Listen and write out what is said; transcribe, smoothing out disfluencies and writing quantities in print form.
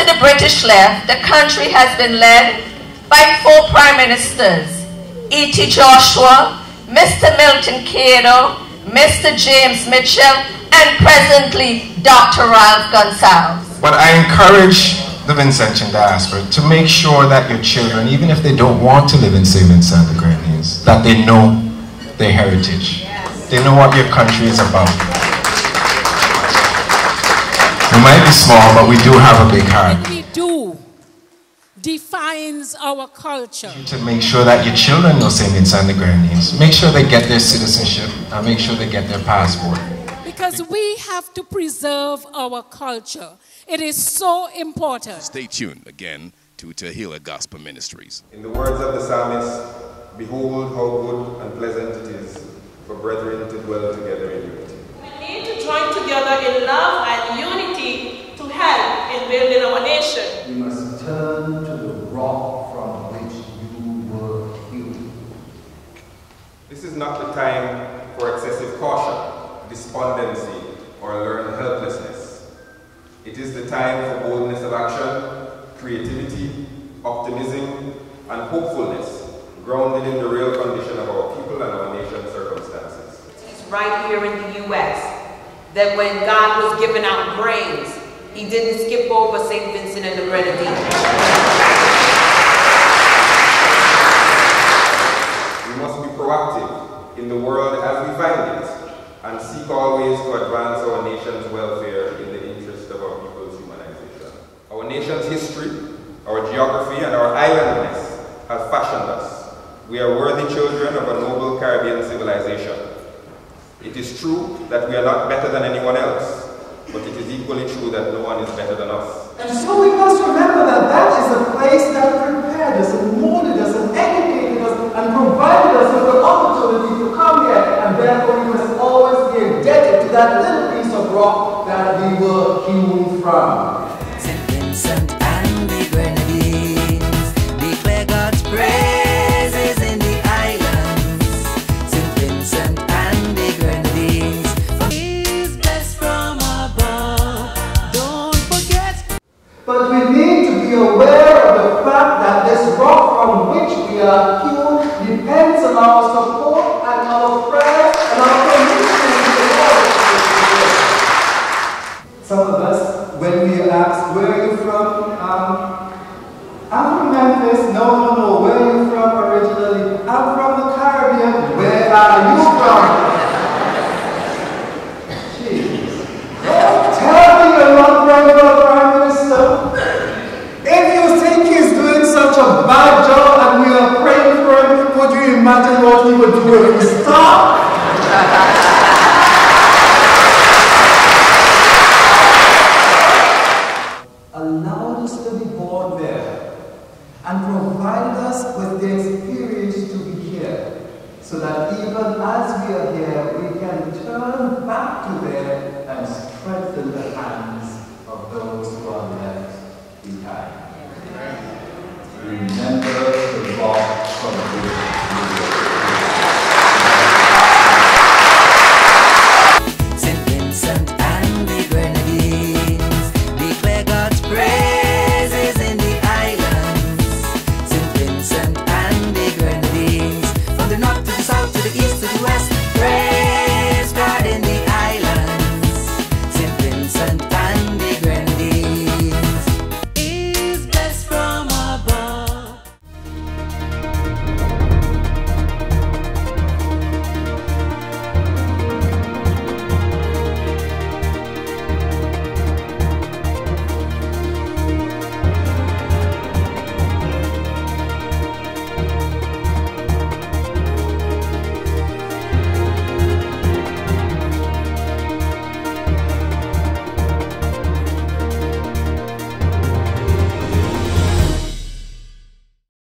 After the British left, the country has been led by 4 prime ministers: E.T. Joshua, Mr. Milton Cato, Mr. James Mitchell, and presently Dr. Ralph Gonsalves. But I encourage the Vincentian diaspora to make sure that your children, even if they don't want to live in St. Vincent and the Grenadines, that they know their heritage. They know what your country is about. We might be small, but we do have a big heart. What we do defines our culture. To make sure that your children know St. Vincent and the Grenadines, make sure they get their citizenship and make sure they get their passport. Because we have to preserve our culture. It is so important. Stay tuned again to Tehillah Gospel Ministries. In the words of the psalmist, behold how good and pleasant it is for brethren to dwell together in unity. We need to join together in love and unity to help in building our nation. We must turn to the rock from which you were healed. This is not the time for excessive caution, despondency, or learned helplessness. It is the time for boldness of action, creativity, optimism, and hopefulness, grounded in the real condition of our people and our nation's circumstances. It's right here in the U.S. that when God was giving out brains, he didn't skip over St. Vincent and the Grenadines. We must be proactive in the world as we find it, and seek all ways to advance our nation's welfare in the interest of our people's humanization. Our nation's history, our geography, and our islandness have fashioned us. We are worthy children of a noble Caribbean civilization. It is true that we are not better than anyone else, but it is equally true that no one is better than us. And so we must remember that that is a place that prepared us and molded us and educated us and provided us with the opportunity to come here, and therefore we must always be indebted to that little piece of rock that we were hewn from. St. Vincent and the Grenadines declare God's praises in the islands. St. Vincent and the Grenadines, He's blessed from above. Don't forget. But we need to be aware of the fact that this rock from which we are hewn depends on our support and our prayers and our commitment to the Lord. Some of us, when we ask, where are you from? I'm from Memphis. No. Where are you from originally? I'm from the Caribbean. Where are you from? Jeez. Tell me you're not praying for a Prime Minister. If you think he's doing such a bad job and we are praying for him, could you imagine what he would do if he stopped? Allowed us to be born there and provided us with the experience to be here, so that even as we are here, we can turn back to there and strengthen the hands of those who are left behind. Remember the rock from which we were.